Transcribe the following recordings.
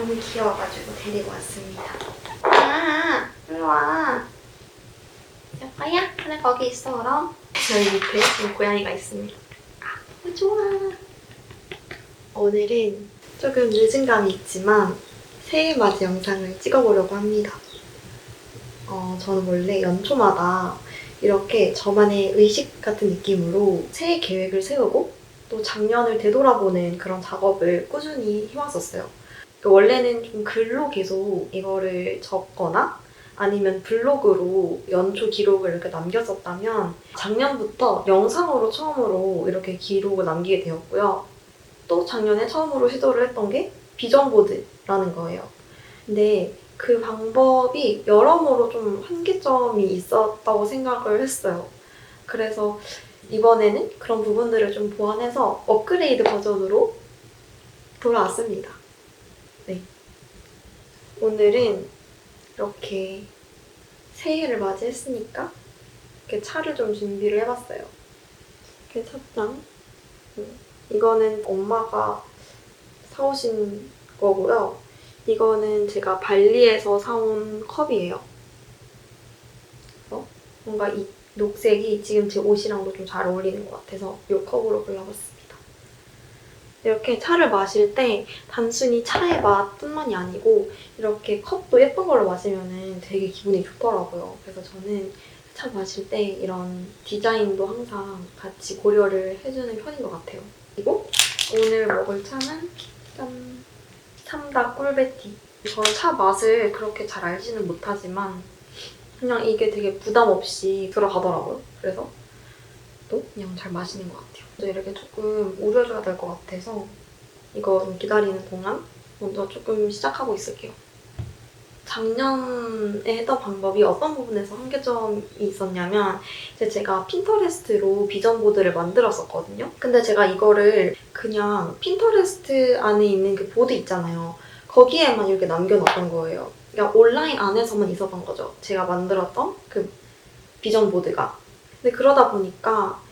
너무 귀여워가지고 데리고 왔습니다. 아, 일로 와. 여봐야? 하나 거기 있어, 그럼. 저희 밑에 지금 고양이가 있습니다. 아, 좋아. 오늘은 조금 늦은 감이 있지만 새해 맞이 영상을 찍어보려고 합니다. 저는 원래 연초마다 이렇게 저만의 의식 같은 느낌으로 새해 계획을 세우고 또 작년을 되돌아보는 그런 작업을 꾸준히 해왔었어요. 원래는 좀 글로 계속 이거를 적거나 아니면 블로그로 연초 기록을 이렇게 남겼었다면 작년부터 영상으로 처음으로 이렇게 기록을 남기게 되었고요. 또 작년에 처음으로 시도를 했던 게 비전보드라는 거예요. 근데 그 방법이 여러모로 좀 한계점이 있었다고 생각을 했어요. 그래서 이번에는 그런 부분들을 좀 보완해서 업그레이드 버전으로 돌아왔습니다. 네. 오늘은 이렇게 새해를 맞이했으니까 이렇게 차를 좀 준비를 해봤어요. 이렇게 찻잔. 이거는 엄마가 사오신 거고요. 이거는 제가 발리에서 사온 컵이에요. 뭔가 이 녹색이 지금 제 옷이랑도 좀 잘 어울리는 것 같아서 이 컵으로 골라봤습니다. 이렇게 차를 마실 때 단순히 차의 맛뿐만이 아니고 이렇게 컵도 예쁜 걸로 마시면 되게 기분이 좋더라고요. 그래서 저는 차 마실 때 이런 디자인도 항상 같이 고려를 해주는 편인 것 같아요. 그리고 오늘 먹을 차는 짠! 참다 꿀베티. 저는 차 맛을 그렇게 잘 알지는 못하지만 그냥 이게 되게 부담 없이 들어가더라고요. 그래서 또 그냥 잘 마시는 것 같아요. 이렇게 조금 우려줘야 될 것 같아서 이거 좀 기다리는 동안 먼저 조금 시작하고 있을게요. 작년에 했던 방법이 어떤 부분에서 한계점이 있었냐면 제가 핀터레스트로 비전보드를 만들었었거든요. 근데 제가 이거를 그냥 핀터레스트 안에 있는 그 보드 있잖아요. 거기에만 이렇게 남겨놨던 거예요. 그러니까 온라인 안에서만 있었던 거죠. 제가 만들었던 그 비전보드가. 근데 그러다 보니까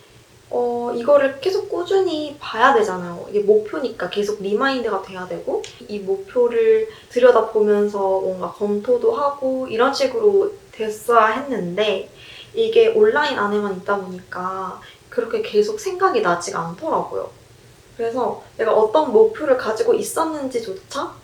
이거를 계속 꾸준히 봐야 되잖아요. 이게 목표니까 계속 리마인드가 돼야 되고 이 목표를 들여다보면서 뭔가 검토도 하고 이런 식으로 됐어야 했는데 이게 온라인 안에만 있다 보니까 그렇게 계속 생각이 나지가 않더라고요. 그래서 내가 어떤 목표를 가지고 있었는지조차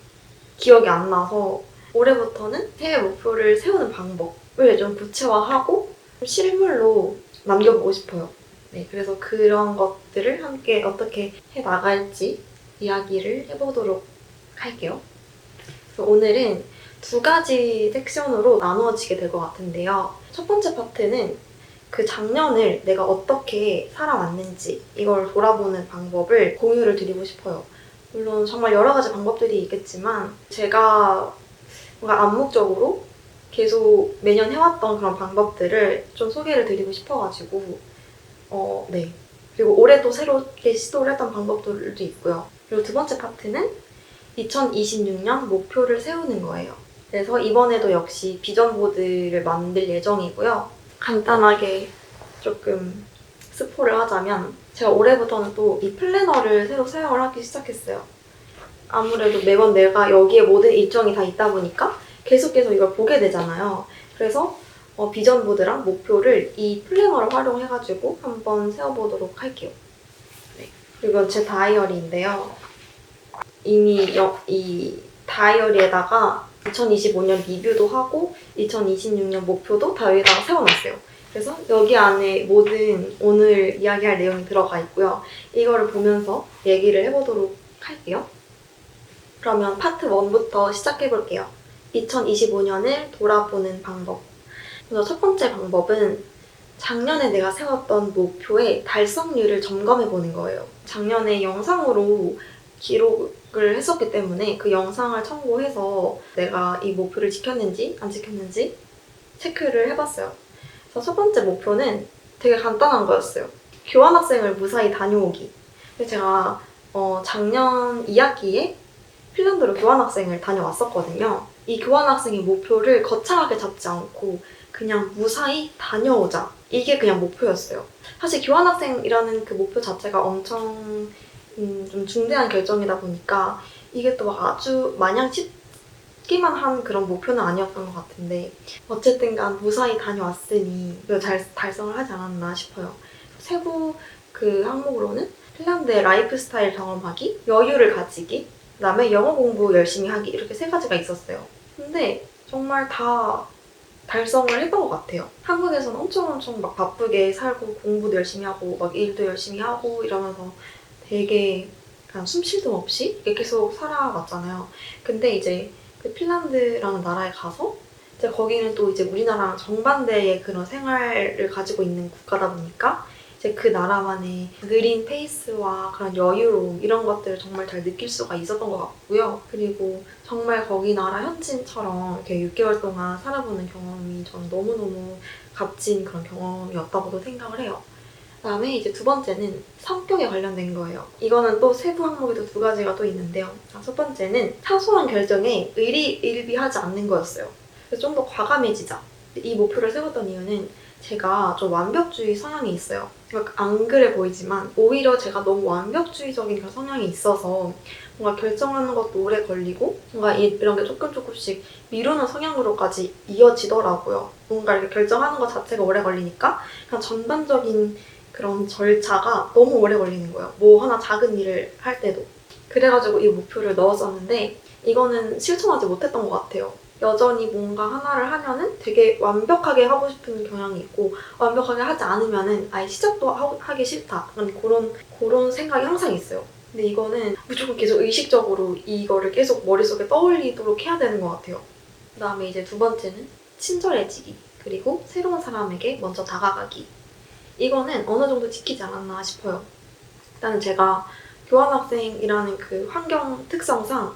기억이 안 나서 올해부터는 새해 목표를 세우는 방법을 좀 구체화하고 실물로 남겨보고 싶어요. 네, 그래서 그런 것들을 함께 어떻게 해나갈지 이야기를 해보도록 할게요. 그래서 오늘은 두 가지 섹션으로 나누어지게 될 것 같은데요. 첫 번째 파트는 그 작년을 내가 어떻게 살아왔는지 이걸 돌아보는 방법을 공유를 드리고 싶어요. 물론 정말 여러 가지 방법들이 있겠지만 제가 뭔가 암묵적으로 계속 매년 해왔던 그런 방법들을 좀 소개를 드리고 싶어가지고 네. 그리고 올해도 새롭게 시도를 했던 방법들도 있고요. 그리고 두 번째 파트는 2026년 목표를 세우는 거예요. 그래서 이번에도 역시 비전보드를 만들 예정이고요. 간단하게 조금 스포를 하자면 제가 올해부터는 또 이 플래너를 새로 사용을 하기 시작했어요. 아무래도 매번 내가 여기에 모든 일정이 다 있다 보니까 계속해서 이걸 보게 되잖아요. 그래서 비전보드랑 목표를 이 플래너를 활용해가지고 한번 세워보도록 할게요. 네. 그리고 제 다이어리인데요. 이미 이 다이어리에다가 2025년 리뷰도 하고 2026년 목표도 다 여기다가 세워놨어요. 그래서 여기 안에 모든 오늘 이야기할 내용이 들어가 있고요. 이거를 보면서 얘기를 해보도록 할게요. 그러면 파트 1부터 시작해볼게요. 2025년을 돌아보는 방법. 그래서 첫 번째 방법은 작년에 내가 세웠던 목표의 달성률을 점검해보는 거예요. 작년에 영상으로 기록을 했었기 때문에 그 영상을 참고해서 내가 이 목표를 지켰는지 안 지켰는지 체크를 해봤어요. 그래서 첫 번째 목표는 되게 간단한 거였어요. 교환학생을 무사히 다녀오기. 제가 작년 2학기에 핀란드로 교환학생을 다녀왔었거든요. 이 교환학생의 목표를 거창하게 잡지 않고 그냥 무사히 다녀오자. 이게 그냥 목표였어요. 사실 교환학생이라는 그 목표 자체가 엄청 좀 중대한 결정이다 보니까 이게 또 아주 마냥 받기만 한 그런 목표는 아니었던 것 같은데 어쨌든 간 무사히 다녀왔으니 잘 달성을 하지 않았나 싶어요. 세부 그 항목으로는 핀란드의 라이프 스타일 경험하기, 여유를 가지기, 그다음에 영어 공부 열심히 하기 이렇게 3가지가 있었어요. 근데 정말 다 달성을 했던 것 같아요. 한국에서는 엄청 막 바쁘게 살고 공부도 열심히 하고 막 일도 열심히 하고 이러면서 되게 그냥 숨 쉴 틈 없이 이렇게 계속 살아왔잖아요. 근데 이제 그 핀란드라는 나라에 가서 이제 거기는 또 이제 우리나라랑 정반대의 그런 생활을 가지고 있는 국가다 보니까 이제 그 나라만의 느린 페이스와 그런 여유로움 이런 것들을 정말 잘 느낄 수가 있었던 것 같고요. 그리고 정말 거기 나라 현지인처럼 이렇게 6개월 동안 살아보는 경험이 저는 너무너무 값진 그런 경험이었다고도 생각을 해요. 그다음에 이제 2번째는 성격에 관련된 거예요. 이거는 또 세부 항목에도 2가지가 또 있는데요. 첫 번째는 사소한 결정에 의리일비하지 않는 거였어요. 그래서 좀 더 과감해지자. 이 목표를 세웠던 이유는 제가 좀 완벽주의 성향이 있어요. 안 그래 보이지만 오히려 제가 너무 완벽주의적인 그런 성향이 있어서 뭔가 결정하는 것도 오래 걸리고 뭔가 이런 게 조금씩 미루는 성향으로까지 이어지더라고요. 뭔가 이렇게 결정하는 것 자체가 오래 걸리니까 그냥 전반적인 그런 절차가 너무 오래 걸리는 거예요. 뭐 하나 작은 일을 할 때도. 그래가지고 이 목표를 넣었었는데 이거는 실천하지 못했던 것 같아요. 여전히 뭔가 하나를 하면은 되게 완벽하게 하고 싶은 경향이 있고 완벽하게 하지 않으면은 아예 시작도 하기 싫다. 그런 생각이 항상 있어요. 근데 이거는 무조건 계속 의식적으로 이거를 계속 머릿속에 떠올리도록 해야 되는 것 같아요. 그 다음에 이제 2번째는 친절해지기. 그리고 새로운 사람에게 먼저 다가가기. 이거는 어느 정도 지키지 않았나 싶어요. 일단은 제가 교환학생이라는 그 환경 특성상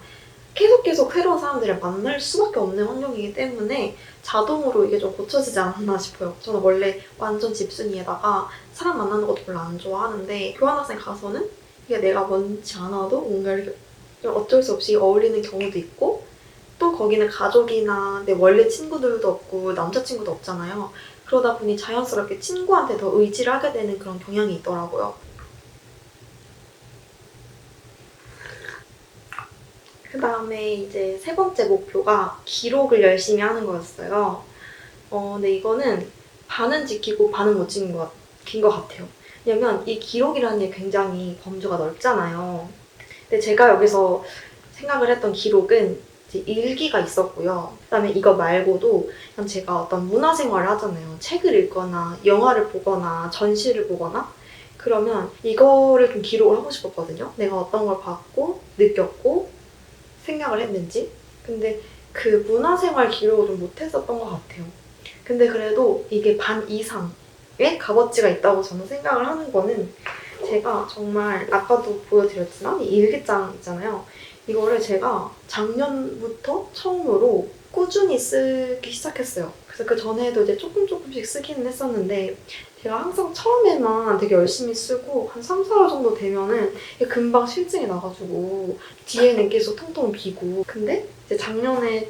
계속 새로운 사람들을 만날 수밖에 없는 환경이기 때문에 자동으로 이게 좀 고쳐지지 않았나 싶어요. 저는 원래 완전 집순이에다가 사람 만나는 것도 별로 안 좋아하는데 교환학생 가서는 이게 내가 원치 않아도 뭔가 이렇게 어쩔 수 없이 어울리는 경우도 있고 또 거기는 가족이나 내 원래 친구들도 없고 남자친구도 없잖아요. 그러다 보니 자연스럽게 친구한테 더 의지를 하게 되는 그런 경향이 있더라고요. 그 다음에 이제 3번째 목표가 기록을 열심히 하는 거였어요. 근데 이거는 반은 지키고 반은 못 지킨 것 같아요. 왜냐면 이 기록이라는 게 굉장히 범주가 넓잖아요. 근데 제가 여기서 생각을 했던 기록은 이제 일기가 있었고요. 그다음에 이거 말고도 그냥 제가 어떤 문화생활을 하잖아요. 책을 읽거나 영화를 보거나 전시를 보거나 그러면 이거를 좀 기록을 하고 싶었거든요. 내가 어떤 걸 봤고 느꼈고 생각을 했는지. 근데 그 문화생활 기록을 좀 못했었던 것 같아요. 근데 그래도 이게 반 이상의 값어치가 있다고 저는 생각을 하는 거는 제가 정말 아까도 보여드렸지만 이 일기장 있잖아요. 이거를 제가 작년부터 처음으로 꾸준히 쓰기 시작했어요. 그래서 그 전에도 이제 조금씩 쓰기는 했었는데 제가 항상 처음에만 되게 열심히 쓰고 한 3, 4월 정도 되면은 금방 실증이 나가지고 뒤에는 계속 텅텅 비고 근데 이제 작년에는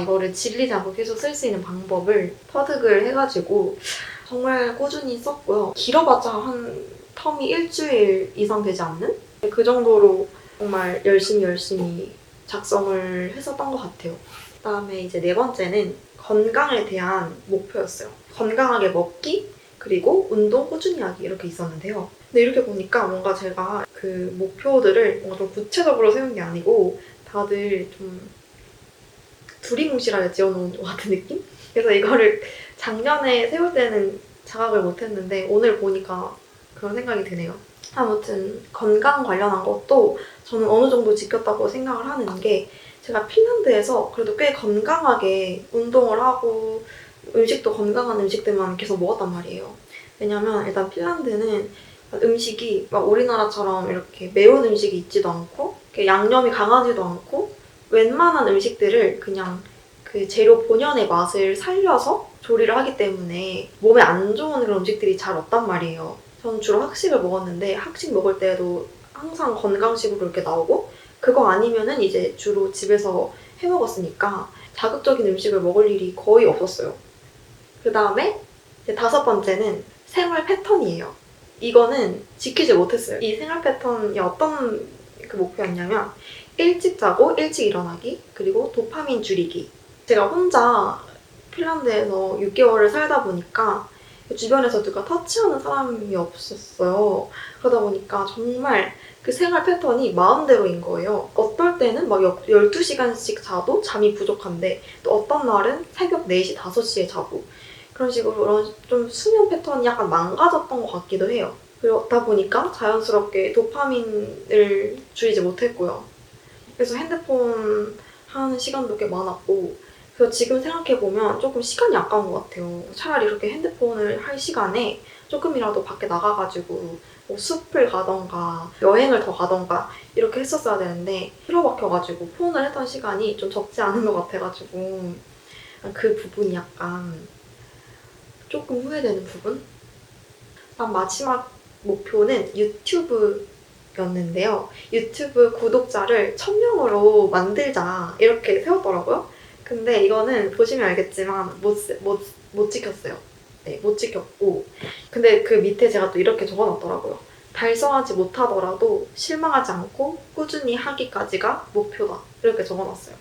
이거를 질리지 않고 계속 쓸 수 있는 방법을 터득을 해가지고 정말 꾸준히 썼고요. 길어봤자 한 텀이 일주일 이상 되지 않는? 그 정도로 정말 열심히 작성을 했었던 것 같아요. 그다음에 이제 4번째는 건강에 대한 목표였어요. 건강하게 먹기, 그리고 운동 꾸준히 하기 이렇게 있었는데요. 근데 이렇게 보니까 뭔가 제가 그 목표들을 뭔가 좀 구체적으로 세운 게 아니고 다들 좀 두리뭉실하게 지어놓은 것 같은 느낌? 그래서 이거를 작년에 세울 때는 자각을 못했는데 오늘 보니까 그런 생각이 드네요. 아무튼 건강 관련한 것도 저는 어느 정도 지켰다고 생각을 하는 게 제가 핀란드에서 그래도 꽤 건강하게 운동을 하고 음식도 건강한 음식들만 계속 먹었단 말이에요. 왜냐면 일단 핀란드는 음식이 막 우리나라처럼 이렇게 매운 음식이 있지도 않고 양념이 강하지도 않고 웬만한 음식들을 그냥 그 재료 본연의 맛을 살려서 조리를 하기 때문에 몸에 안 좋은 그런 음식들이 잘 없단 말이에요. 저는 주로 학식을 먹었는데 학식 먹을 때도 항상 건강식으로 이렇게 나오고 그거 아니면은 이제 주로 집에서 해 먹었으니까 자극적인 음식을 먹을 일이 거의 없었어요. 그 다음에 이제 5번째는 생활 패턴이에요. 이거는 지키지 못했어요. 이 생활 패턴이 어떤 그 목표였냐면 일찍 자고 일찍 일어나기, 그리고 도파민 줄이기. 제가 혼자 핀란드에서 6개월을 살다 보니까 주변에서 누가 터치하는 사람이 없었어요. 그러다 보니까 정말 그 생활 패턴이 마음대로인 거예요. 어떨 때는 막 12시간씩 자도 잠이 부족한데 또 어떤 날은 새벽 4시, 5시에 자고 그런 식으로 그런 좀 수면 패턴이 약간 망가졌던 것 같기도 해요. 그러다 보니까 자연스럽게 도파민을 줄이지 못했고요. 그래서 핸드폰 하는 시간도 꽤 많았고 그래서 지금 생각해보면 조금 시간이 아까운 것 같아요. 차라리 이렇게 핸드폰을 할 시간에 조금이라도 밖에 나가가지고 뭐 숲을 가던가 여행을 더 가던가 이렇게 했었어야 되는데 틀어박혀가지고 폰을 했던 시간이 좀 적지 않은 것 같아가지고 그 부분이 약간 조금 후회되는 부분? 마지막 목표는 유튜브였는데요. 유튜브 구독자를 1000명으로 만들자 이렇게 세웠더라고요. 근데 이거는 보시면 알겠지만 못 지켰어요. 네, 못 지켰고 근데 그 밑에 제가 또 이렇게 적어놨더라고요. 달성하지 못하더라도 실망하지 않고 꾸준히 하기까지가 목표다. 이렇게 적어놨어요.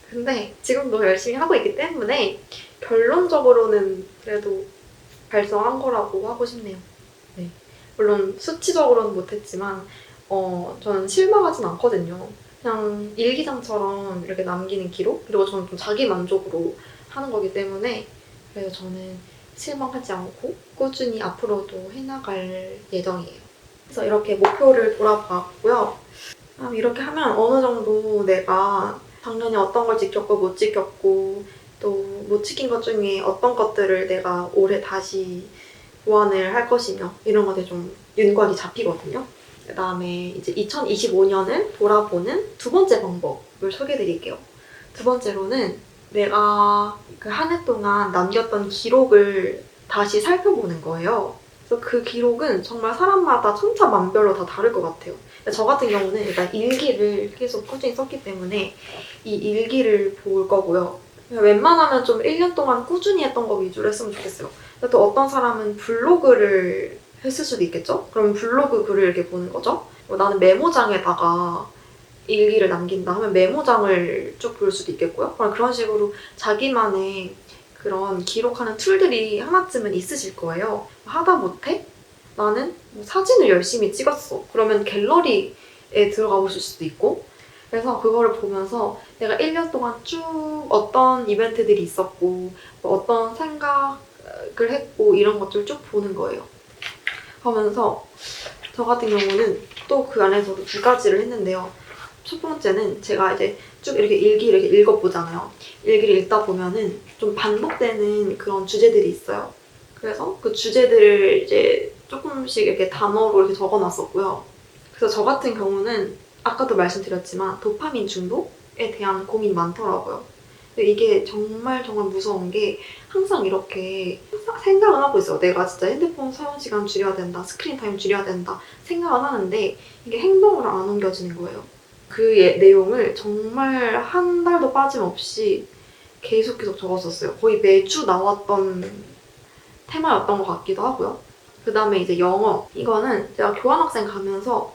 근데 지금도 열심히 하고 있기 때문에 결론적으로는 그래도 달성한 거라고 하고 싶네요. 네. 물론 수치적으로는 못했지만 저는 실망하진 않거든요. 그냥 일기장처럼 이렇게 남기는 기록? 그리고 저는 좀 자기 만족으로 하는 거기 때문에 그래서 저는 실망하지 않고 꾸준히 앞으로도 해나갈 예정이에요. 그래서 이렇게 목표를 돌아봤고요. 이렇게 하면 어느 정도 내가 작년에 어떤 걸 지켰고 못 지켰고 또 못 지킨 것 중에 어떤 것들을 내가 올해 다시 보완을 할 것이며 이런 것에 좀 윤곽이 잡히거든요. 그 다음에 이제 2025년을 돌아보는 두 번째 방법을 소개해드릴게요. 두 번째로는 내가 그 한 해 동안 남겼던 기록을 다시 살펴보는 거예요. 그래서 그 기록은 정말 사람마다 천차만별로 다 다를 것 같아요. 저 같은 경우는 일단 일기를 계속 꾸준히 썼기 때문에 이 일기를 볼 거고요. 웬만하면 좀 1년 동안 꾸준히 했던 거 위주로 했으면 좋겠어요. 또 어떤 사람은 블로그를 했을 수도 있겠죠? 그럼 블로그 글을 이렇게 보는 거죠. 나는 메모장에다가 일기를 남긴다 하면 메모장을 쭉 볼 수도 있겠고요. 그런 식으로 자기만의 그런 기록하는 툴들이 하나쯤은 있으실 거예요. 하다 못해 나는 사진을 열심히 찍었어. 그러면 갤러리에 들어가 보실 수도 있고 그래서 그거를 보면서 내가 1년 동안 쭉 어떤 이벤트들이 있었고 어떤 생각을 했고 이런 것들을 쭉 보는 거예요. 하면서 저 같은 경우는 또 그 안에서도 두 가지를 했는데요. 첫 번째는 제가 이제 쭉 이렇게 일기를 이렇게 읽어보잖아요. 일기를 읽다 보면은 좀 반복되는 그런 주제들이 있어요. 그래서 그 주제들을 이제 조금씩 이렇게 단어로 이렇게 적어놨었고요. 그래서 저 같은 경우는 아까도 말씀드렸지만 도파민 중독에 대한 고민이 많더라고요. 근데 이게 정말 무서운 게 항상 이렇게 생각은 하고 있어요. 내가 진짜 핸드폰 사용 시간 줄여야 된다, 스크린 타임 줄여야 된다 생각은 하는데 이게 행동으로 안 옮겨지는 거예요. 그 내용을 정말 한 달도 빠짐없이 계속 적었었어요. 거의 매주 나왔던 테마였던 것 같기도 하고요. 그 다음에 이제 영어. 이거는 제가 교환학생 가면서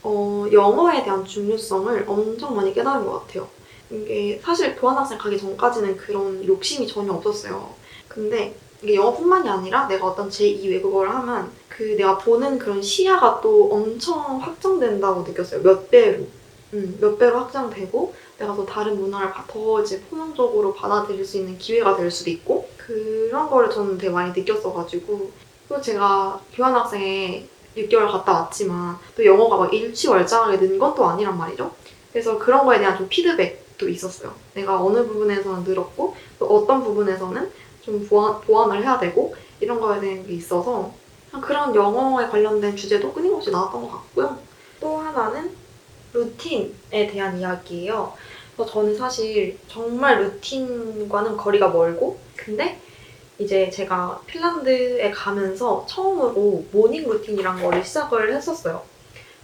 영어에 대한 중요성을 엄청 많이 깨달은 것 같아요. 이게 사실 교환학생 가기 전까지는 그런 욕심이 전혀 없었어요. 근데 이게 영어뿐만이 아니라 내가 어떤 제2 외국어를 하면 그 내가 보는 그런 시야가 또 엄청 확장된다고 느꼈어요. 몇 배로 확장되고 내가 더 다른 문화를 더 이제 포용적으로 받아들일 수 있는 기회가 될 수도 있고 그런 거를 저는 되게 많이 느꼈어가지고 또 제가 교환학생에 6개월 갔다 왔지만 또 영어가 막 일취월장하게 는 건 또 아니란 말이죠. 그래서 그런 거에 대한 좀 피드백도 있었어요. 내가 어느 부분에서는 늘었고 또 어떤 부분에서는 좀 보완을 해야 되고 이런 거에 대한 게 있어서 그런 영어에 관련된 주제도 끊임없이 나왔던 것 같고요. 또 하나는 루틴에 대한 이야기예요. 그래서 저는 사실 정말 루틴과는 거리가 멀고 근데 이제 제가 핀란드에 가면서 처음으로 모닝 루틴이란 거를 시작을 했었어요.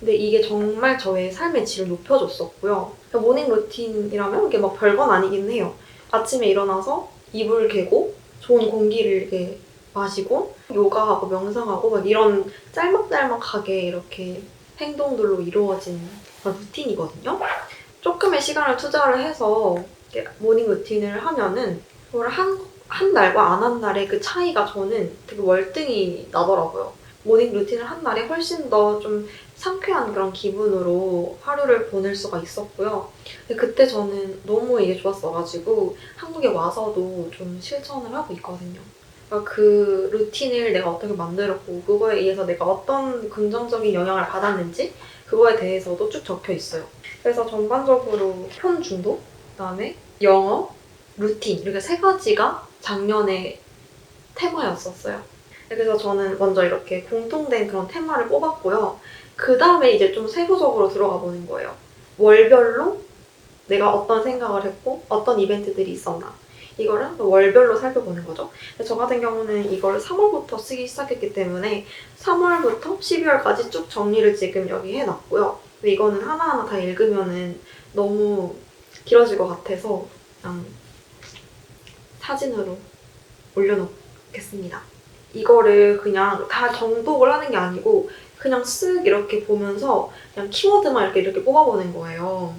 근데 이게 정말 저의 삶의 질을 높여줬었고요. 그러니까 모닝 루틴이라면 이게 막 별건 아니긴 해요. 아침에 일어나서 이불 개고 좋은 공기를 이렇게 마시고 요가하고 명상하고 막 이런 짤막짤막하게 이렇게 행동들로 이루어진 루틴이거든요. 조금의 시간을 투자를 해서 모닝 루틴을 하면은 그걸 한 날과 안 한 날의 그 차이가 저는 되게 월등히 나더라고요. 모닝 루틴을 한 날에 훨씬 더 좀 상쾌한 그런 기분으로 하루를 보낼 수가 있었고요. 근데 그때 저는 너무 이게 좋았어가지고 한국에 와서도 좀 실천을 하고 있거든요. 그러니까 그 루틴을 내가 어떻게 만들었고 그거에 의해서 내가 어떤 긍정적인 영향을 받았는지 그거에 대해서도 쭉 적혀 있어요. 그래서 전반적으로 폰 중독, 그다음에 영어, 루틴 이렇게 세 가지가 작년에 테마였었어요. 그래서 저는 먼저 이렇게 공통된 그런 테마를 뽑았고요. 그 다음에 이제 좀 세부적으로 들어가 보는 거예요. 월별로 내가 어떤 생각을 했고 어떤 이벤트들이 있었나 이거를 월별로 살펴보는 거죠. 저 같은 경우는 이걸 3월부터 쓰기 시작했기 때문에 3월부터 12월까지 쭉 정리를 지금 여기 해놨고요. 근데 이거는 하나하나 다 읽으면은 너무 길어질 것 같아서 그냥 사진으로 올려놓겠습니다. 이거를 그냥 다 정독을 하는 게 아니고 그냥 쓱 이렇게 보면서 그냥 키워드만 이렇게 뽑아보는 거예요.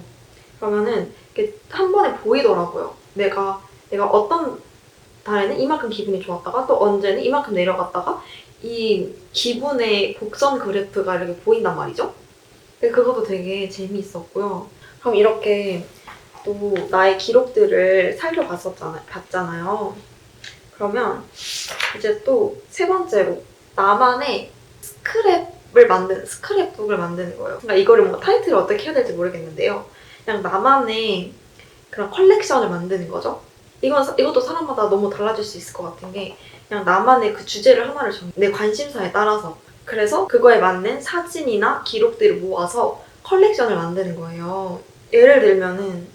그러면은 이렇게 한 번에 보이더라고요. 내가 어떤 달에는 이만큼 기분이 좋았다가 또 언제는 이만큼 내려갔다가 이 기분의 곡선 그래프가 이렇게 보인단 말이죠. 근데 그것도 되게 재미있었고요. 그럼 이렇게 또 나의 기록들을 봤잖아요. 그러면 이제 또 세 번째로 나만의 스크랩북을 만드는 거예요. 그러니까 이거를 뭐 타이틀을 어떻게 해야 될지 모르겠는데요. 그냥 나만의 그런 컬렉션을 만드는 거죠. 이것도 사람마다 너무 달라질 수 있을 것 같은 게 그냥 나만의 그 주제를 하나를 내 관심사에 따라서 그래서 그거에 맞는 사진이나 기록들을 모아서 컬렉션을 만드는 거예요. 예를 들면은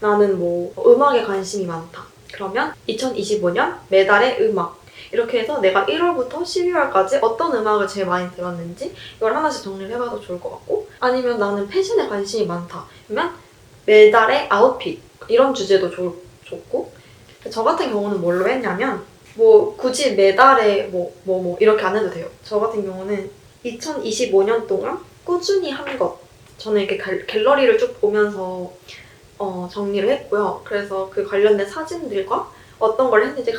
나는 뭐 음악에 관심이 많다. 그러면 2025년 매달의 음악 이렇게 해서 내가 1월부터 12월까지 어떤 음악을 제일 많이 들었는지 이걸 하나씩 정리를 해봐도 좋을 것 같고 아니면 나는 패션에 관심이 많다. 그러면 매달의 아웃핏 이런 주제도 좋고 저 같은 경우는 뭘로 했냐면 뭐 굳이 매달에 뭐 이렇게 안 해도 돼요. 저 같은 경우는 2025년 동안 꾸준히 한 것 저는 이렇게 갤러리를 쭉 보면서 정리를 했고요. 그래서 그 관련된 사진들과 어떤 걸 했는지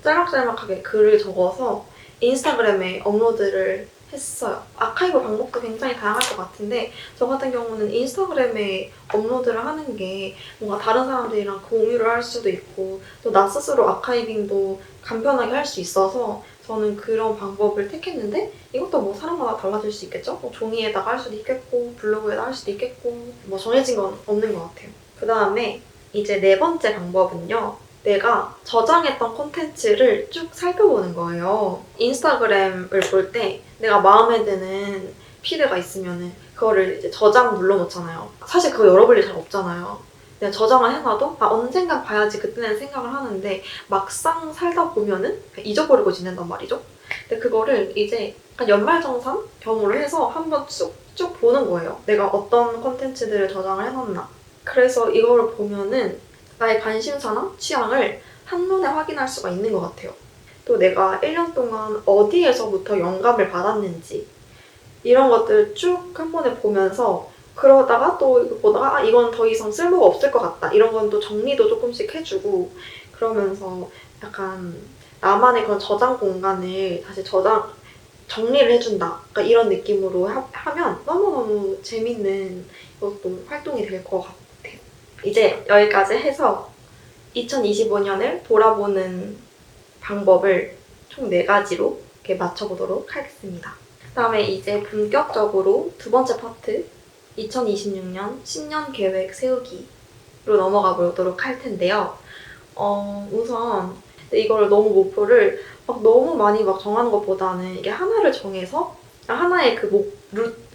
짤막짤막하게 글을 적어서 인스타그램에 업로드를 했어요. 아카이브 방법도 굉장히 다양할 것 같은데 저 같은 경우는 인스타그램에 업로드를 하는 게 뭔가 다른 사람들이랑 공유를 할 수도 있고 또 나 스스로 아카이빙도 간편하게 할 수 있어서 저는 그런 방법을 택했는데 이것도 뭐 사람마다 달라질 수 있겠죠? 뭐 종이에다가 할 수도 있겠고 블로그에다 할 수도 있겠고 뭐 정해진 건 없는 것 같아요. 그 다음에 이제 네 번째 방법은요. 내가 저장했던 콘텐츠를 쭉 살펴보는 거예요. 인스타그램을 볼 때 내가 마음에 드는 피드가 있으면은 그거를 이제 저장 눌러놓잖아요. 사실 그거 열어볼 일 잘 없잖아요. 내가 저장을 해놔도 언젠간 봐야지 그때는 생각을 하는데 막상 살다 보면은 잊어버리고 지낸단 말이죠. 근데 그거를 이제 연말정산 겸으로 해서 한번 쭉 보는 거예요. 내가 어떤 콘텐츠들을 저장을 해놨나. 그래서 이거를 보면은 나의 관심사나 취향을 한눈에 확인할 수가 있는 것 같아요. 또 내가 1년 동안 어디에서부터 영감을 받았는지 이런 것들 쭉 한 번에 보면서 그러다가 또 이거 보다가 이건 더 이상 쓸모가 없을 것 같다. 이런 건 또 정리도 조금씩 해주고 그러면서 약간 나만의 그런 저장 공간을 다시 정리를 해준다. 그러니까 이런 느낌으로 하면 너무너무 재밌는 이것도 활동이 될 것 같아요. 이제 여기까지 해서 2025년을 돌아보는 방법을 총 4가지로 이렇게 맞춰보도록 하겠습니다. 그다음에 이제 본격적으로 두 번째 파트 2026년 신년 계획 세우기로 넘어가 보도록 할 텐데요. 우선 이걸 너무 목표를 너무 많이 정하는 것보다는 이게 하나를 정해서 하나의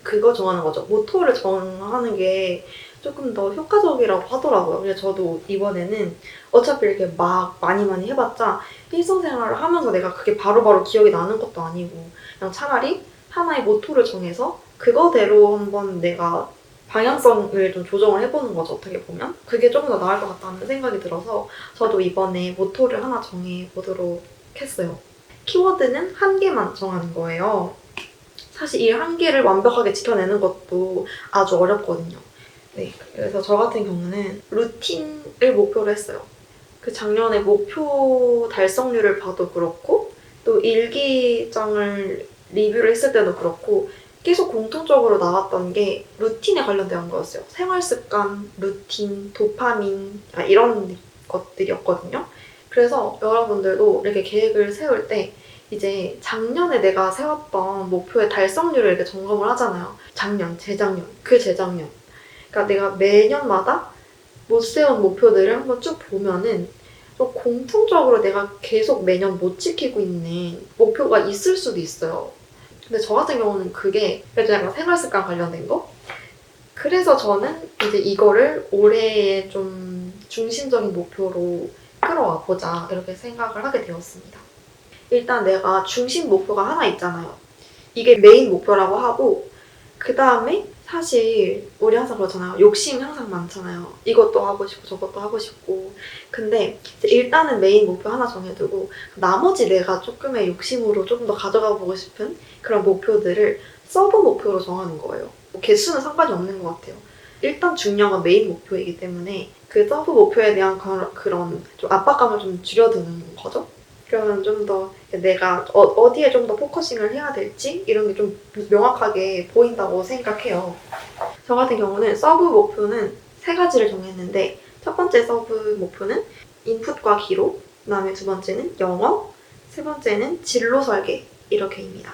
그거 정하는 거죠. 모토를 정하는 게 조금 더 효과적이라고 하더라고요. 그래서 저도 이번에는 어차피 이렇게 막 많이 해봤자 일상생활을 하면서 내가 그게 바로바로 기억이 나는 것도 아니고 그냥 차라리 하나의 모토를 정해서 그거대로 한번 내가 방향성을 좀 조정을 해보는 거죠. 어떻게 보면. 그게 조금 더 나을 것 같다는 생각이 들어서 저도 이번에 모토를 하나 정해보도록 했어요. 키워드는 한 개만 정하는 거예요. 사실 일 한 개를 완벽하게 지켜내는 것도 아주 어렵거든요. 네, 그래서 저 같은 경우는 루틴을 목표로 했어요. 그 작년에 목표 달성률을 봐도 그렇고 또 일기장을 리뷰를 했을 때도 그렇고 계속 공통적으로 나왔던 게 루틴에 관련된 거였어요. 생활습관, 루틴, 도파민 이런 것들이었거든요. 그래서 여러분들도 이렇게 계획을 세울 때 이제 작년에 내가 세웠던 목표의 달성률을 이렇게 점검을 하잖아요. 작년, 재작년, 그 재작년. 그러니까 내가 매년마다 못 세운 목표들을 한번 쭉 보면은 좀 공통적으로 내가 계속 매년 못 지키고 있는 목표가 있을 수도 있어요. 근데 저 같은 경우는 그게 그래도 약간 생활습관 관련된 거? 그래서 저는 이제 이거를 올해의 좀 중심적인 목표로 끌어와 보자 이렇게 생각을 하게 되었습니다. 일단 내가 중심 목표가 하나 있잖아요. 이게 메인 목표라고 하고 그 다음에 사실 우리 항상 그렇잖아요. 욕심이 항상 많잖아요. 이것도 하고 싶고 저것도 하고 싶고. 근데 일단은 메인 목표 하나 정해두고 나머지 내가 조금의 욕심으로 조금 더 가져가 보고 싶은 그런 목표들을 서브 목표로 정하는 거예요. 뭐 개수는 상관이 없는 것 같아요. 일단 중요한 건 메인 목표이기 때문에 그 서브 목표에 대한 그런 좀 압박감을 좀 줄여드는 거죠. 그러면 좀 더 내가 어디에 좀 더 포커싱을 해야 될지 이런 게 좀 명확하게 보인다고 생각해요. 저 같은 경우는 서브 목표는 3가지를 정했는데 첫 번째 서브 목표는 인풋과 기록, 그 다음에 두 번째는 영어, 세 번째는 진로 설계 이렇게입니다.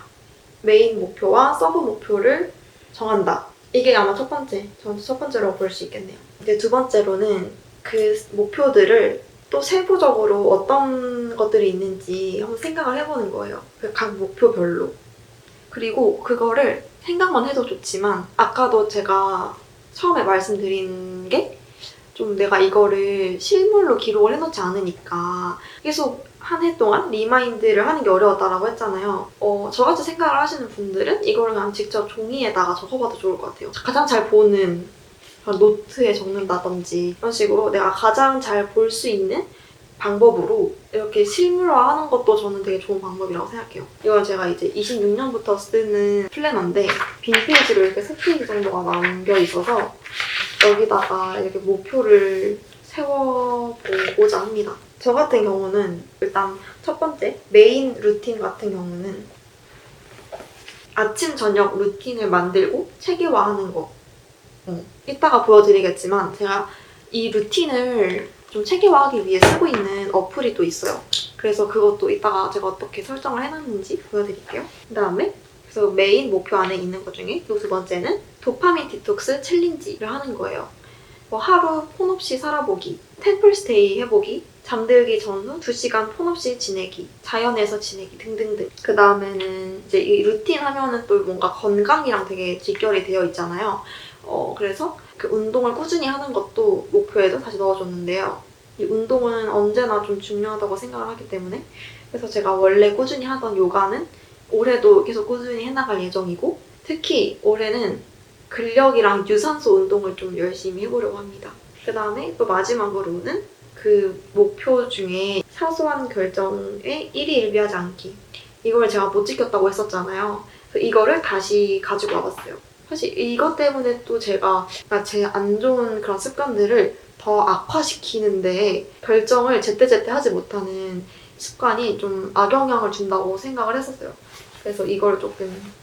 메인 목표와 서브 목표를 정한다. 이게 아마 첫 번째로 볼 수 있겠네요. 이제 두 번째로는 그 목표들을 또 세부적으로 어떤 것들이 있는지 한번 생각을 해보는 거예요. 각 목표별로. 그리고 그거를 생각만 해도 좋지만 아까도 제가 처음에 말씀드린 게 좀 내가 이거를 실물로 기록을 해놓지 않으니까 계속 한 해 동안 리마인드를 하는 게 어려웠다라고 했잖아요. 저같이 생각을 하시는 분들은 이거를 그냥 직접 종이에다가 적어봐도 좋을 것 같아요. 가장 잘 보는 노트에 적는다든지 이런 식으로 내가 가장 잘 볼 수 있는 방법으로 이렇게 실물화하는 것도 저는 되게 좋은 방법이라고 생각해요. 이건 제가 이제 26년부터 쓰는 플래너인데 빈 페이지로 이렇게 3페이지 정도가 남겨 있어서 여기다가 이렇게 목표를 세워보고자 합니다. 저 같은 경우는 일단 첫 번째 메인 루틴 같은 경우는 아침 저녁 루틴을 만들고 체계화하는 거. 이따가 보여드리겠지만 제가 이 루틴을 좀 체계화하기 위해 쓰고 있는 어플이 또 있어요. 그래서 그것도 이따가 제가 어떻게 설정을 해놨는지 보여드릴게요. 그 다음에 그래서 메인 목표 안에 있는 것 중에 두 번째는 도파민 디톡스 챌린지를 하는 거예요. 하루 폰 없이 살아보기, 템플스테이 해보기, 잠들기 전후 2시간 폰 없이 지내기, 자연에서 지내기 등등등. 그 다음에는 이제 이 루틴 하면은 또 뭔가 건강이랑 되게 직결이 되어 있잖아요. 그래서 그 운동을 꾸준히 하는 것도 목표에도 다시 넣어줬는데요. 이 운동은 언제나 좀 중요하다고 생각을 하기 때문에 그래서 제가 원래 꾸준히 하던 요가는 올해도 계속 꾸준히 해나갈 예정이고 특히 올해는 근력이랑 유산소 운동을 좀 열심히 해보려고 합니다. 그 다음에 또 마지막으로는 그 목표 중에 사소한 결정에 일희일비하지 않기. 이걸 제가 못 지켰다고 했었잖아요. 그래서 이거를 다시 가지고 와봤어요. 사실 이것 때문에 또 제가 제 안 좋은 그런 습관들을 더 악화시키는데 결정을 제때제때 하지 못하는 습관이 좀 악영향을 준다고 생각을 했었어요. 그래서 이걸 조금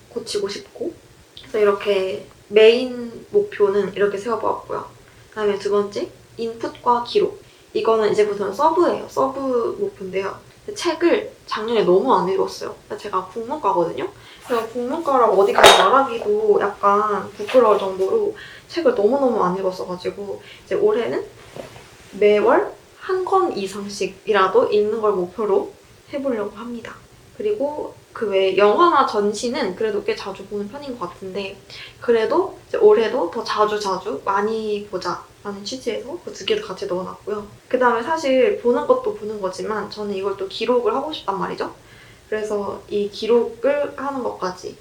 고치고 싶고 그래서 이렇게 메인 목표는 이렇게 세워보았고요. 그다음에 두 번째, 인풋과 기록. 이거는 이제부터는 서브예요. 서브 목표인데요. 책을 작년에 너무 안 읽었어요. 제가 국문과거든요. 그래서 국문과라고 어디까지 말하기도 약간 부끄러울 정도로 책을 너무너무 안 읽었어가지고 이제 올해는 매월 한 권 이상씩이라도 읽는 걸 목표로 해보려고 합니다. 그리고 그 외에 영화나 전시는 그래도 꽤 자주 보는 편인 것 같은데 그래도 이제 올해도 더 자주 많이 보자 라는 취지에서 그 2개도 같이 넣어놨고요. 그 다음에 사실 보는 것도 보는 거지만 저는 이걸 또 기록을 하고 싶단 말이죠. 그래서 이 기록을 하는 것까지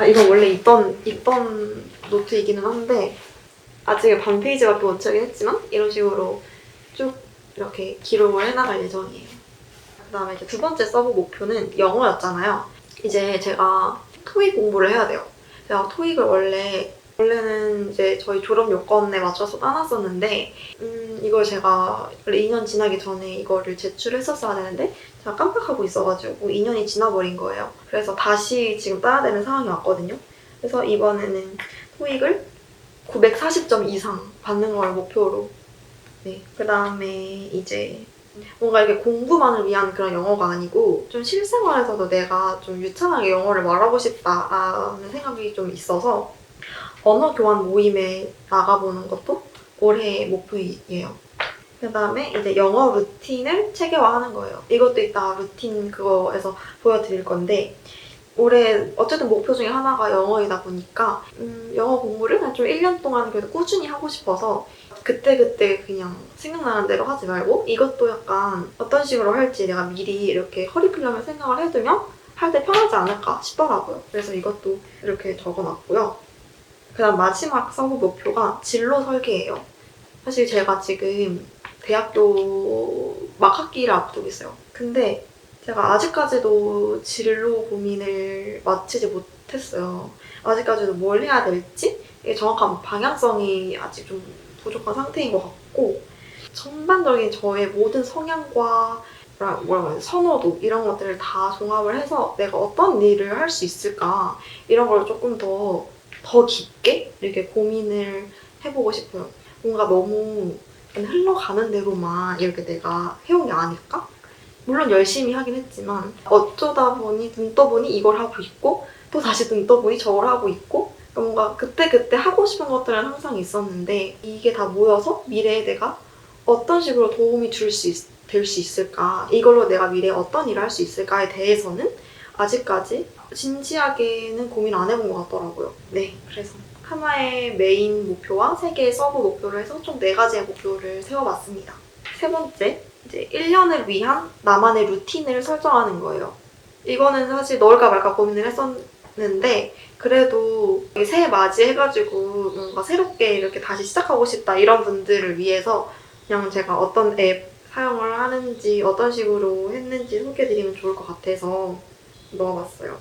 이건 원래 있던 노트이기는 한데 아직 반 페이지가 또 원차긴 했지만 이런 식으로 쭉 이렇게 기록을 해나갈 예정이에요. 그 다음에 이제 두 번째 서브 목표는 영어였잖아요. 이제 제가 토익 공부를 해야 돼요. 제가 토익을 원래는 이제 저희 졸업 요건에 맞춰서 따놨었는데 이걸 제가 원래 2년 지나기 전에 이거를 제출했었어야 되는데 제가 깜빡하고 있어가지고 2년이 지나버린 거예요. 그래서 다시 지금 따야 되는 상황이 왔거든요. 그래서 이번에는 토익을 940점 이상 받는 걸 목표로 네. 그 다음에 이제 뭔가 이렇게 공부만을 위한 그런 영어가 아니고 좀 실생활에서도 내가 좀 유창하게 영어를 말하고 싶다라는 생각이 좀 있어서 언어 교환 모임에 나가보는 것도 올해의 목표예요. 그 다음에 이제 영어 루틴을 체계화하는 거예요. 이것도 이따 루틴 그거에서 보여드릴 건데 올해 어쨌든 목표 중에 하나가 영어이다 보니까 영어 공부를 그냥 좀 1년 동안 그래도 꾸준히 하고 싶어서 그때그때 그냥 생각나는 대로 하지 말고 이것도 약간 어떤 식으로 할지 내가 미리 이렇게 커리큘럼을 생각을 해두면 할 때 편하지 않을까 싶더라고요. 그래서 이것도 이렇게 적어놨고요. 그 다음 마지막 서브 목표가 진로 설계예요. 사실 제가 지금 대학교 막학기를 앞두고 있어요. 근데 제가 아직까지도 진로 고민을 마치지 못했어요. 아직까지도 뭘 해야 될지 이게 정확한 방향성이 아직 좀 부족한 상태인 것 같고 전반적인 저의 모든 성향과 뭐라고 해야 선호도 이런 것들을 다 종합을 해서 내가 어떤 일을 할 수 있을까 이런 걸 조금 더 깊게 이렇게 고민을 해보고 싶어요. 뭔가 너무 흘러가는 대로만 이렇게 내가 해온 게 아닐까? 물론 열심히 하긴 했지만 어쩌다 보니 눈 떠보니 이걸 하고 있고 또 다시 눈 떠보니 저걸 하고 있고 뭔가 그때그때 하고 싶은 것들은 항상 있었는데 이게 다 모여서 미래에 내가 어떤 식으로 도움이 될 수 있을까 이걸로 내가 미래에 어떤 일을 할 수 있을까에 대해서는 아직까지 진지하게는 고민 안 해본 것 같더라고요. 네, 그래서 하나의 메인 목표와 3개의 서브 목표를 해서 총 4가지의 목표를 세워봤습니다. 세 번째, 이제 1년을 위한 나만의 루틴을 설정하는 거예요. 이거는 사실 넣을까 말까 고민을 했었는데 그래도 새해 맞이해가지고 뭔가 새롭게 이렇게 다시 시작하고 싶다 이런 분들을 위해서 그냥 제가 어떤 앱 사용을 하는지 어떤 식으로 했는지 소개해드리면 좋을 것 같아서 넣어봤어요.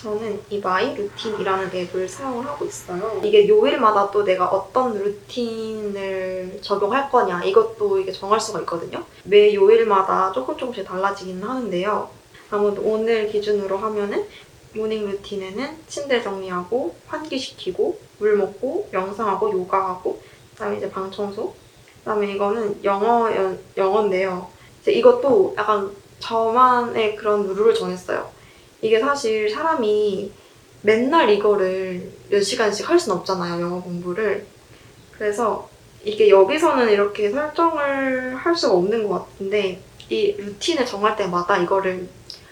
저는 이 마이 루틴이라는 앱을 사용을 하고 있어요. 이게 요일마다 또 내가 어떤 루틴을 적용할 거냐 이것도 이게 정할 수가 있거든요. 매 요일마다 조금씩 달라지긴 하는데요. 아무튼 오늘 기준으로 하면은 모닝 루틴에는 침대 정리하고 환기시키고 물 먹고 명상하고 요가하고 그다음에 이제 방 청소 그다음에 이거는 영어인데요. 이제 이것도 약간 저만의 그런 룰을 정했어요. 이게 사실 사람이 맨날 이거를 몇 시간씩 할 수는 없잖아요, 영어 공부를. 그래서 이게 여기서는 이렇게 설정을 할 수가 없는 것 같은데 이 루틴을 정할 때마다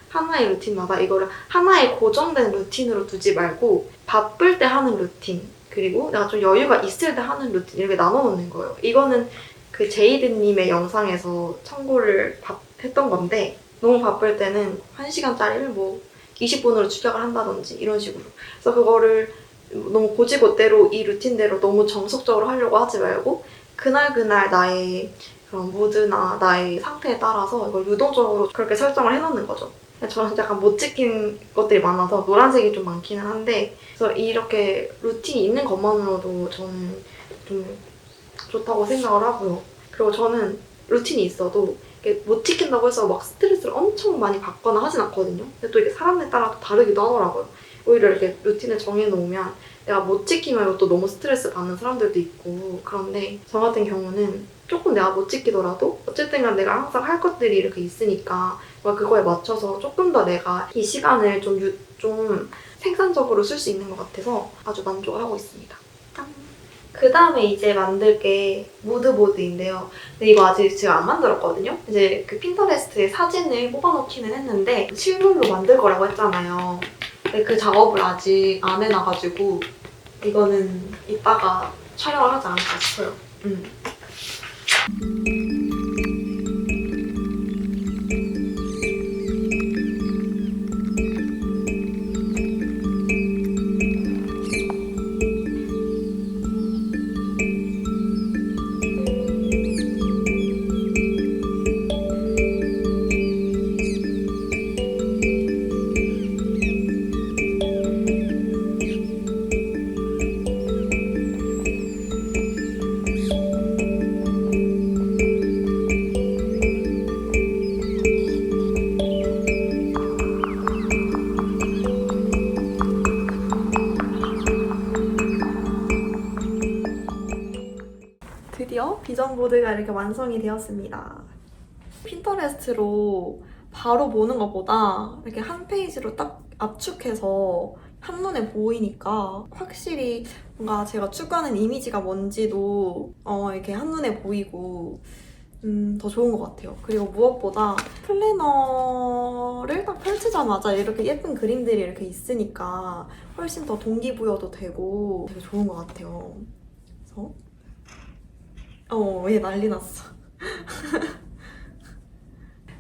하나의 루틴마다 이거를 하나의 고정된 루틴으로 두지 말고 바쁠 때 하는 루틴 그리고 내가 좀 여유가 있을 때 하는 루틴 이렇게 나눠 놓는 거예요. 이거는 그 제이드님의 영상에서 참고를 했던 건데 너무 바쁠 때는 1시간짜리를 뭐 20분으로 축약을 한다든지 이런 식으로. 그래서 그거를 너무 고지고대로 이 루틴대로 너무 정석적으로 하려고 하지 말고 그날그날 나의 그런 무드나 나의 상태에 따라서 이걸 유동적으로 그렇게 설정을 해놓는 거죠. 저는 약간 못 지킨 것들이 많아서 노란색이 좀 많기는 한데 그래서 이렇게 루틴이 있는 것만으로도 저는 좀 좋다고 생각을 하고요. 그리고 저는 루틴이 있어도 못 지킨다고 해서 막 스트레스를 엄청 많이 받거나 하진 않거든요. 근데 또 이게 사람에 따라 다르기도 하더라고요. 오히려 이렇게 루틴을 정해놓으면 내가 못 지키면 또 너무 스트레스 받는 사람들도 있고 그런데 저 같은 경우는 조금 내가 못 지키더라도 어쨌든 간 내가 항상 할 것들이 이렇게 있으니까 그거에 맞춰서 조금 더 내가 이 시간을 좀 생산적으로 쓸 수 있는 것 같아서 아주 만족을 하고 있습니다. 짠! 그 다음에 이제 만들 게 무드보드인데요. 근데 이거 아직 제가 안 만들었거든요. 이제 그 핀터레스트에 사진을 뽑아놓기는 했는데 실물로 만들 거라고 했잖아요. 근데 그 작업을 아직 안 해놔가지고 이거는 이따가 촬영을 하지 않을까 싶어요. 드디어 비전보드가 이렇게 완성이 되었습니다. 핀터레스트로 바로 보는 것보다 이렇게 한 페이지로 딱 압축해서 한눈에 보이니까 확실히 뭔가 제가 추구하는 이미지가 뭔지도 이렇게 한눈에 보이고 더 좋은 것 같아요. 그리고 무엇보다 플래너를 딱 펼치자마자 이렇게 예쁜 그림들이 이렇게 있으니까 훨씬 더 동기부여도 되고 되게 좋은 것 같아요. 그래서 얘 난리 났어.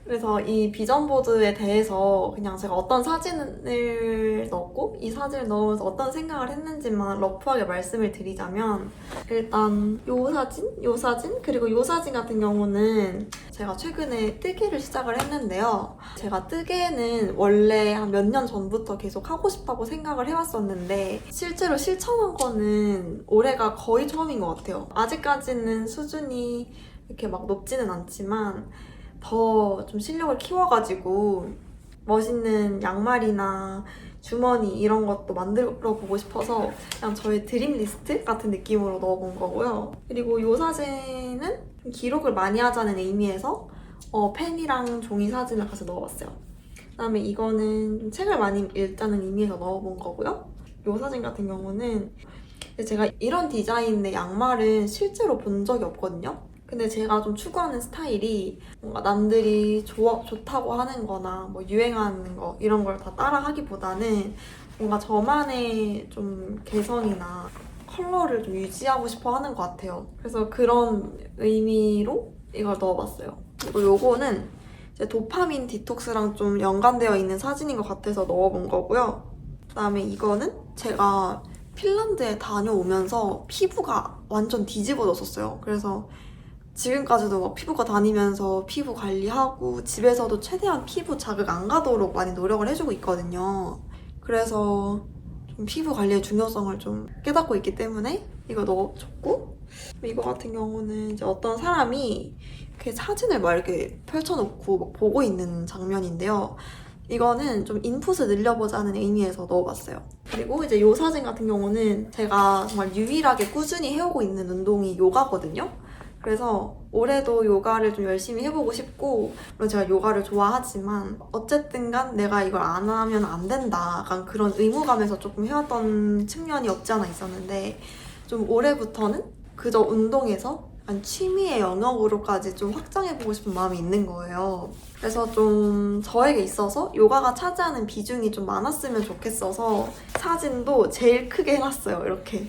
그래서 이 비전보드에 대해서 그냥 제가 어떤 사진을 넣었고 이 사진을 넣으면서 어떤 생각을 했는지만 러프하게 말씀을 드리자면 일단 요 사진 그리고 요 사진 같은 경우는 제가 최근에 뜨개를 시작을 했는데요. 제가 뜨개는 원래 한 몇 년 전부터 계속 하고 싶다고 생각을 해왔었는데 실제로 실천한 거는 올해가 거의 처음인 것 같아요. 아직까지는 수준이 이렇게 막 높지는 않지만 더 좀 실력을 키워가지고 멋있는 양말이나 주머니 이런 것도 만들어 보고 싶어서 그냥 저의 드림 리스트 같은 느낌으로 넣어본 거고요. 그리고 이 사진은 좀 기록을 많이 하자는 의미에서 펜이랑 종이 사진을 같이 넣어봤어요. 그다음에 이거는 좀 책을 많이 읽자는 의미에서 넣어본 거고요. 이 사진 같은 경우는 제가 이런 디자인의 양말은 실제로 본 적이 없거든요. 근데 제가 좀 추구하는 스타일이 뭔가 남들이 좋다고 하는 거나 뭐 유행하는 거 이런 걸 다 따라 하기보다는 뭔가 저만의 좀 개성이나 컬러를 좀 유지하고 싶어 하는 것 같아요. 그래서 그런 의미로 이걸 넣어봤어요. 그리고 요거는 이제 도파민 디톡스랑 좀 연관되어 있는 사진인 것 같아서 넣어본 거고요. 그다음에 이거는 제가 핀란드에 다녀오면서 피부가 완전 뒤집어졌었어요. 그래서 지금까지도 막 피부과 다니면서 피부 관리하고 집에서도 최대한 피부 자극 안 가도록 많이 노력을 해주고 있거든요. 그래서 좀 피부 관리의 중요성을 좀 깨닫고 있기 때문에 이거 넣어줬고, 이거 같은 경우는 이제 어떤 사람이 이렇게 사진을 막 이렇게 펼쳐놓고 막 보고 있는 장면인데요. 이거는 좀 인풋을 늘려보자는 의미에서 넣어봤어요. 그리고 이제 이 사진 같은 경우는 제가 정말 유일하게 꾸준히 해오고 있는 운동이 요가거든요. 그래서 올해도 요가를 좀 열심히 해보고 싶고, 물론 제가 요가를 좋아하지만 어쨌든 간 내가 이걸 안 하면 안 된다, 약간 그런 의무감에서 조금 해왔던 측면이 없지 않아 있었는데, 좀 올해부터는 그저 운동에서 약간 취미의 영역으로까지 좀 확장해보고 싶은 마음이 있는 거예요. 그래서 좀 저에게 있어서 요가가 차지하는 비중이 좀 많았으면 좋겠어서 사진도 제일 크게 해놨어요. 이렇게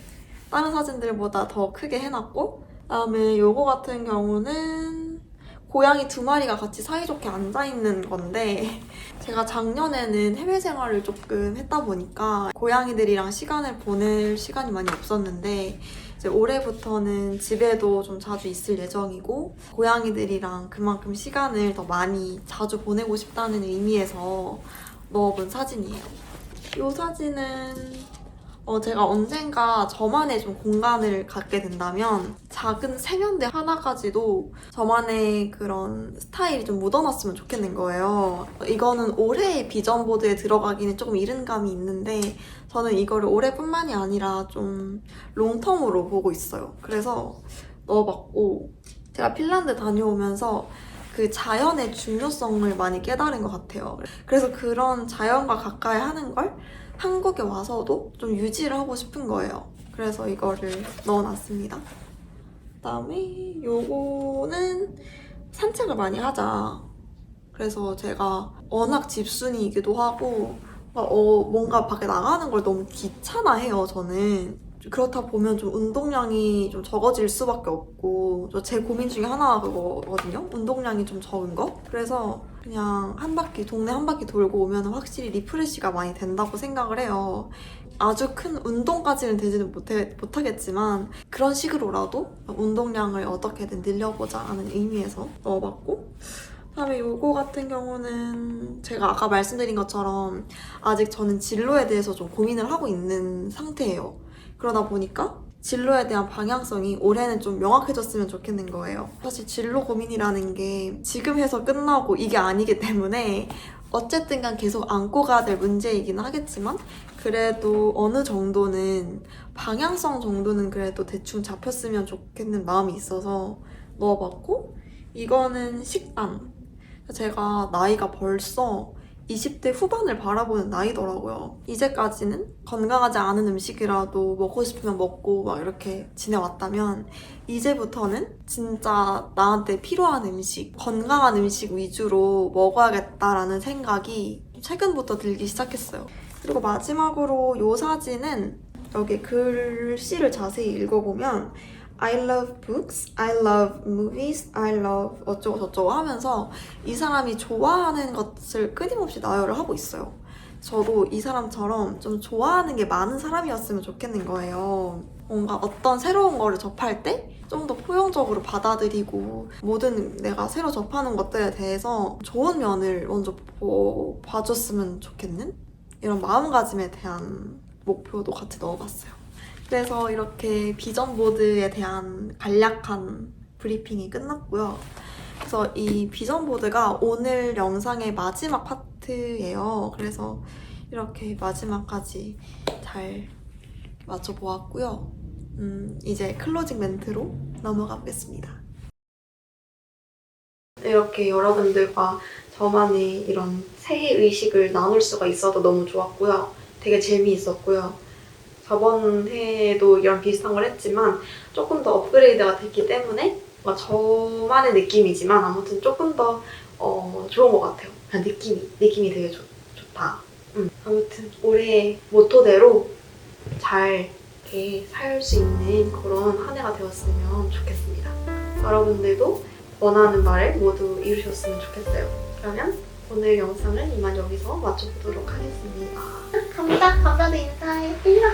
다른 사진들보다 더 크게 해놨고, 그다음에 요거 같은 경우는 고양이 2마리가 같이 사이좋게 앉아있는 건데, 제가 작년에는 해외 생활을 조금 했다 보니까 고양이들이랑 시간을 보낼 시간이 많이 없었는데, 이제 올해부터는 집에도 좀 자주 있을 예정이고 고양이들이랑 그만큼 시간을 더 많이 자주 보내고 싶다는 의미에서 넣어본 사진이에요. 이 사진은 제가 언젠가 저만의 좀 공간을 갖게 된다면 작은 세면대 하나까지도 저만의 그런 스타일이 좀 묻어났으면 좋겠는 거예요. 이거는 올해의 비전보드에 들어가기는 조금 이른 감이 있는데 저는 이거를 올해뿐만이 아니라 좀 롱텀으로 보고 있어요. 그래서 넣어봤고, 제가 핀란드 다녀오면서 그 자연의 중요성을 많이 깨달은 것 같아요. 그래서 그런 자연과 가까이 하는 걸 한국에 와서도 좀 유지를 하고 싶은 거예요. 그래서 이거를 넣어놨습니다. 그다음에 요거는 산책을 많이 하자. 그래서 제가 워낙 집순이이기도 하고 뭔가 밖에 나가는 걸 너무 귀찮아해요, 저는. 그렇다 보면 좀 운동량이 좀 적어질 수밖에 없고, 제 고민 중에 하나가 그거거든요. 운동량이 좀 적은 거. 그래서 그냥 동네 한 바퀴 돌고 오면 확실히 리프레시가 많이 된다고 생각을 해요. 아주 큰 운동까지는 되지는 못하겠지만 그런 식으로라도 운동량을 어떻게든 늘려보자 하는 의미에서 넣어봤고, 그다음에 요거 같은 경우는 제가 아까 말씀드린 것처럼 아직 저는 진로에 대해서 좀 고민을 하고 있는 상태예요. 그러다 보니까 진로에 대한 방향성이 올해는 좀 명확해졌으면 좋겠는 거예요. 사실 진로 고민이라는 게 지금 해서 끝나고 이게 아니기 때문에 어쨌든 간 계속 안고 가야 될 문제이긴 하겠지만 그래도 어느 정도는 방향성 정도는 그래도 대충 잡혔으면 좋겠는 마음이 있어서 넣어봤고, 이거는 식단. 제가 나이가 벌써 20대 후반을 바라보는 나이더라고요. 이제까지는 건강하지 않은 음식이라도 먹고 싶으면 먹고 막 이렇게 지내왔다면, 이제부터는 진짜 나한테 필요한 음식, 건강한 음식 위주로 먹어야겠다라는 생각이 최근부터 들기 시작했어요. 그리고 마지막으로 이 사진은 여기 글씨를 자세히 읽어보면 I love books, I love movies, I love 어쩌고 저쩌고 하면서 이 사람이 좋아하는 것을 끊임없이 나열을 하고 있어요. 저도 이 사람처럼 좀 좋아하는 게 많은 사람이었으면 좋겠는 거예요. 뭔가 어떤 새로운 거를 접할 때 좀 더 포용적으로 받아들이고 모든 내가 새로 접하는 것들에 대해서 좋은 면을 먼저 봐줬으면 좋겠는 이런 마음가짐에 대한 목표도 같이 넣어봤어요. 그래서 이렇게 비전 보드에 대한 간략한 브리핑이 끝났고요. 그래서 이 비전 보드가 오늘 영상의 마지막 파트예요. 그래서 이렇게 마지막까지 잘 맞춰보았고요. 이제 클로징 멘트로 넘어가 보겠습니다. 이렇게 여러분들과 저만의 이런 새해 의식을 나눌 수가 있어서 너무 좋았고요. 되게 재미있었고요. 저번 해에도 이런 비슷한 걸 했지만 조금 더 업그레이드가 됐기 때문에 뭔가 저만의 느낌이지만 아무튼 조금 더 좋은 것 같아요. 그냥 느낌이 되게 좋다. 아무튼 올해 모토대로 잘 이렇게 살 수 있는 그런 한 해가 되었으면 좋겠습니다. 여러분들도 원하는 바를 모두 이루셨으면 좋겠어요. 그러면 오늘 영상은 이만 여기서 마쳐보도록 하겠습니다. 감사도 인사해. 일로 와.